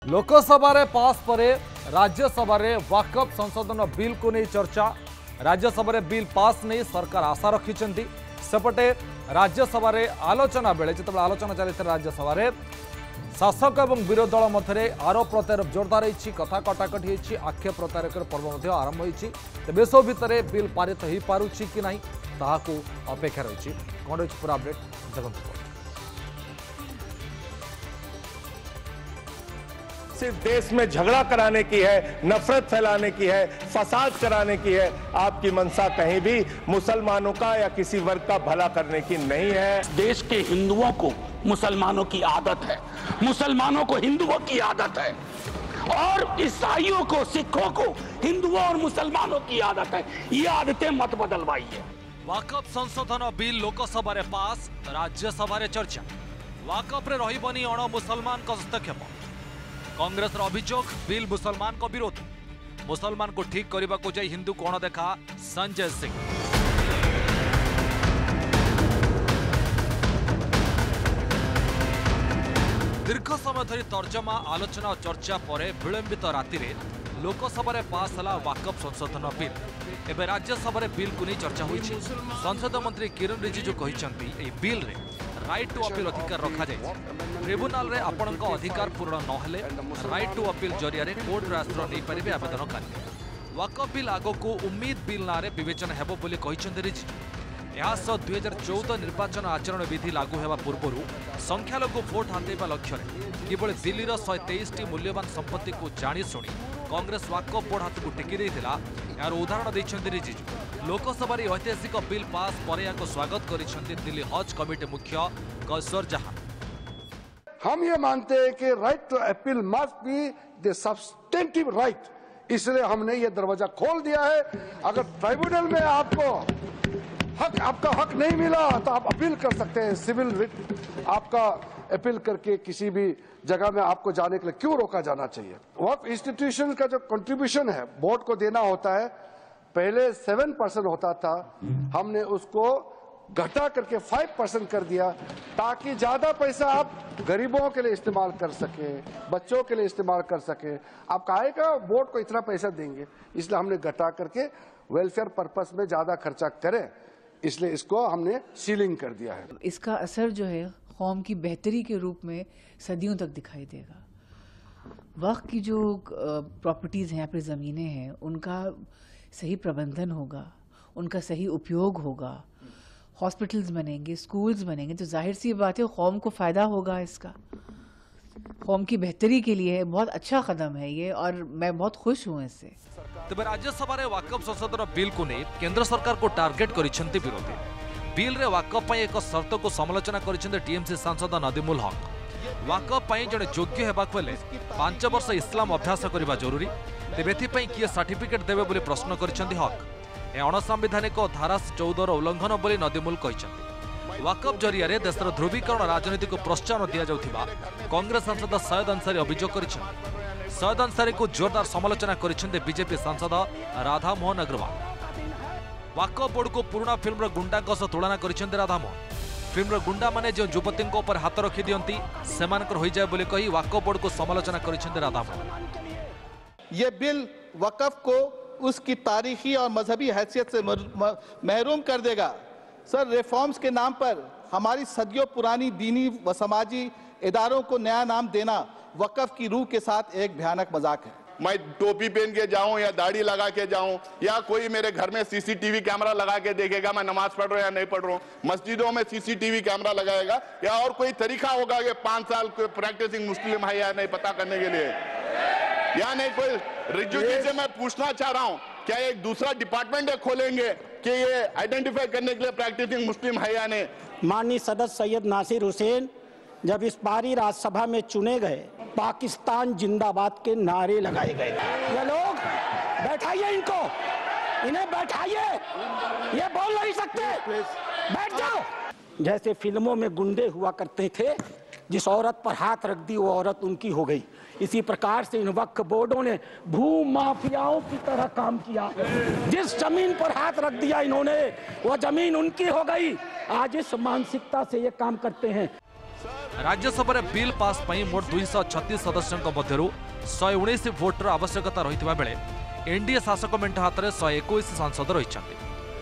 लोकसभा रे पास परे राज्यसभा रे वाकफ संशोधन बिल को नहीं चर्चा। राज्यसभा रे बिल पास नहीं सरकार आशा रखिछंती। सेपटे राज्यसभा रे आलोचना बेले जिते आलोचना चली राज्यसभा रे शासक और विरोधी दल मध्य आरोप प्रत्यारोप जोरदार होती कथा कटाकटी होती आक्षेप प्रत्यारोप पर्व आरंभ होती। तेज सब भितर बिल पारित हो पारुछि कि नहीं ताहाकू अपेक्षा रही। कौन रही पूरा अपडेट देखो। सिर्फ देश में झगड़ा कराने की है, नफरत फैलाने की है, फसाद कराने की है। आपकी मंशा कहीं भी मुसलमानों का या किसी वर्ग का भला करने की नहीं है। देश के हिंदुओं को मुसलमानों की आदत है, मुसलमानों को हिंदुओं की आदत है, और ईसाइयों को, सिखों को हिंदुओं और मुसलमानों की आदत है। ये आदतें मत बदलवाइए। वाकफ संशोधन बिल लोकसभा रे पास, राज्यसभा रे चर्चा। वाकफ रे रहिबनी अण मुसलमान का हस्तक्षेप। कांग्रेस अभियोग बिल मुसलमान को विरोध। मुसलमान को ठीक करने को जाई हिंदू कोण देखा संजय सिंह। दीर्घ समय धरी तर्जमा आलोचना और चर्चा पर विलंबित राति रे लोकसभा रे पास हला वाकफ संशोधन बिल। एबे राज्यसभा रे बिल को नहीं चर्चा हुई। संसद मंत्री किरण रिजिजू कहिसंती ए बिल रे राइट टू अपील अधिकार रखा जाए। ट्रिब्यूनाल रे आपणक अधिकार पूर्ण नहेले राइट टू अपील जरिया रे कोर्ट रे आश्रय नहीं पारे आवेदनकारी। वाकफ बिल आगो को उम्मीद बिल नारे विवेचना हेबो बोली कहिसंती रिजिजू। यह 2014 निर्वाचन आचरण विधि लागू होगा पूर्व संख्यालघु भोट हातेवा लक्ष्य केवल दिल्लीर 123 मूल्यवान संपत्ति को जाशुणी कांग्रेस वाकफ बोर्ड हाथ को टेकी देता यार उदाहरण देते रिजिजू। लोकसभा ऐतिहासिक बिल पास पर स्वागत कर दिल्ली हज कमिटी मुख्य गौसर जहां। हम ये मानते हैं कि right to appeal must be the substantive right, इसलिए हमने ये दरवाजा खोल दिया है। अगर ट्राइब्यूनल में आपका हक नहीं मिला तो आप अपील कर सकते हैं। सिविल रिट आपका अपील करके किसी भी जगह में आपको जाने के लिए क्यों रोका जाना चाहिए। वक्फ इंस्टीट्यूशन का जो कंट्रीब्यूशन है बोर्ड को देना होता है, पहले 7% होता था, हमने उसको घटा करके 5% कर दिया ताकि ज्यादा पैसा आप गरीबों के लिए इस्तेमाल कर सके, बच्चों के लिए इस्तेमाल कर सके। आप कहेगा बोर्ड को इतना पैसा देंगे, इसलिए हमने घटा करके वेलफेयर पर्पस में ज्यादा खर्चा करें, इसलिए इसको हमने सीलिंग कर दिया है। इसका असर जो है कौम की बेहतरी के रूप में सदियों तक दिखाई देगा। वक्त की जो प्रॉपर्टीज हैं, अपनी ज़मीनें हैं, उनका सही प्रबंधन होगा, उनका सही उपयोग होगा, हॉस्पिटल्स बनेंगे, स्कूल्स बनेंगे, तो जाहिर सी बात है कौम को फ़ायदा होगा। इसका कौम की बेहतरी के लिए बहुत अच्छा कदम है ये, और मैं बहुत खुश हूँ इससे। तेज राज्यसभा रे वाकफ संशोधन बिल को नहीं केंद्र सरकार को टार्गेट करिसेंती विरोधी। बिल रे वाकफ पई एक शर्त को समालोचना करिसेंती टीएमसी सांसद नदीमुल हक। वाकफ पई जने योग्य हेबाक बेले 5 वर्ष इस्लाम अभ्यास करबा जरूरी। तेबे एथिपई किए सर्टिफिकेट देबे बोली प्रश्न करिसेंती हक। ए अणसांविधानिक धारा 14 उल्लंघन बोली नदीमुल कहिसेंती। वाकफ जरिया रे देशर ध्रुवीकरण राजनीति को प्रोत्साहन दिया जाउथिबा कांग्रेस सांसद सैयद अंसारी अभियोग करिसेंती। सैयद अंसारी को जोरदार समालोचना करिसेंती बीजेपी सांसद राधा मोहन अग्रवाल। वाकफ बोर्ड को पुराना फिल्म गुंडा सह तुलना करिसेंती राधा मोहन। फिल्म गुंडा माने जो युवती ऊपर हाथ रखी दियंती सेमानकर होई जाय बोली कही वाकफ बोर्ड को समालोचना करिसेंती राधा मोहन। ये बिल वक़फ़ को उसकी तारीखी और मजहबी हैसियत से महरूम कर देगा। सर, रिफॉर्म्स के नाम पर हमारी सदियों पुरानी दीनी व समाजी इदारों को नया नाम देना वक़फ़ की रूह के साथ एक भयानक मजाक है। मैं टोपी पहन के जाऊं या दाढ़ी लगा के जाऊं या कोई मेरे घर में सीसीटीवी कैमरा लगा के देखेगा मैं नमाज पढ़ रहा हूं या नहीं पढ़ रहा हूं। मस्जिदों में सीसीटीवी कैमरा लगाएगा या और कोई तरीका होगा कि 5 साल प्रैक्टिसिंग मुस्लिम है या नहीं पता करने के लिए, या नहीं। कोई रिजू जी से मैं पूछना चाह रहा हूं, क्या एक दूसरा डिपार्टमेंट खोलेंगे कि ये आइडेंटिफाई करने के लिए प्रैक्टिसिंग मुस्लिम है या नहीं। माननीय सदस्य सैयद नासिर हुसैन जब इस बारी राज्यसभा में चुने गए, पाकिस्तान जिंदाबाद के नारे लगाए गए। ये लोग बैठाइए, इन्हें बैठाइए, ये बोल नहीं सकते, बैठ जाओ। जैसे फिल्मों में गुंडे हुआ करते थे, जिस औरत पर हाथ रख दी वो औरत उनकी हो गई, इसी प्रकार से इन वक्फ बोर्डों ने भू माफियाओं की तरह काम किया। जिस जमीन पर हाथ रख दिया इन्होंने वो जमीन उनकी हो गई। आज इस मानसिकता से ये काम करते हैं। राज्यसभा बिल पास पई मोट 236 सदस्यों मध्यरु 119 भोटर आवश्यकता रही बेले एनडीए शासक मेंट हाथ में 121 सांसद रही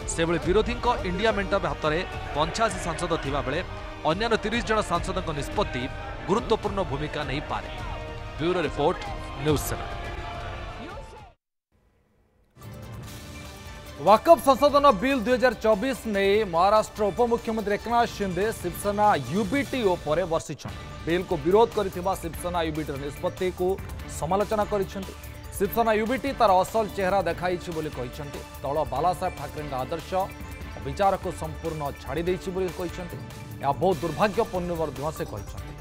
से विरोधी इंडिया मेंट हाथ में 85 सांसद थिबा बेले अन्य 30 जन सांसदों निष्पत्ति गुरुत्वपूर्ण भूमिका नहीं पारे। Bureau report news 7। वाकफ संशोधन बिल 2024 ने महाराष्ट्र उपमुख्यमंत्री एकनाथ शिंदे शिवसेना यूबीटी पर वर्षिंट बिल को विरोध करथिबा शिवसेना यूबीटी निष्पत्ति को समालोचना करिसेंती। शिवसेना यूबीटी तार असल चेहरा देखाइछि बोली कहिसेंती। दल बालासाहेब ठाकरे आदर्श विचार को संपूर्ण छाड़ी देछि बोली कहिसेंती। या बहुत दुर्भाग्यपूर्ण मध्य से कहिसेंती।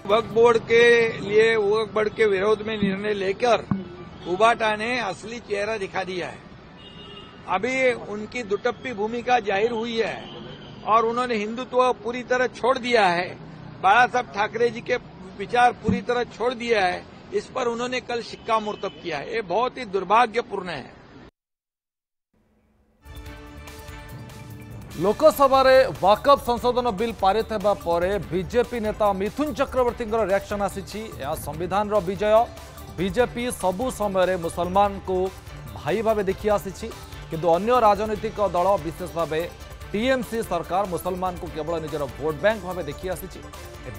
वक्फ बोर्ड के लिए वक्फ बोर्ड के विरोध में निर्णय लेकर उबाटा ने असली चेहरा दिखा दिया है। अभी उनकी दुटप्पी भूमिका जाहिर हुई है और उन्होंने हिंदुत्व पूरी तरह छोड़ दिया है। बाला साहब ठाकरे जी के विचार पूरी तरह छोड़ दिया है। इस पर उन्होंने कल शिक्कामोर्तब किया है। ये बहुत ही दुर्भाग्यपूर्ण है। लोकसभा वाकफ संशोधन बिल पारित होगा पर बीजेपी नेता मिथुन चक्रवर्ती रिएक्शन आसी। संविधान विजय बीजेपी सबु समय मुसलमान को भाई भाव देखी आसी किंतु अन्य राजनीतिक दल विशेष भाव टीएमसी सरकार मुसलमान को केवल निजर भोट बैंक भाव देखी आसी।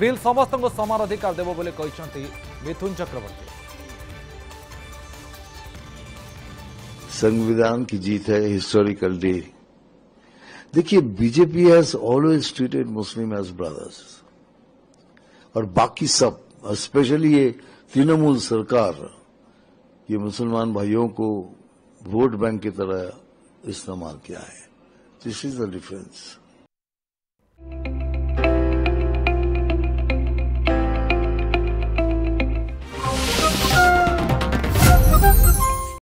बिल समस्त को समान अधिकार देव बोली कहते मिथुन चक्रवर्ती। संविधान की जीत है, हिस्टोरिकल डे। देखिए, BJP has always treated Muslim as brothers और बाकी सब स्पेशली ये तृणमूल सरकार ये मुसलमान भाइयों को वोट बैंक की तरह इस्तेमाल किया है। This is the difference.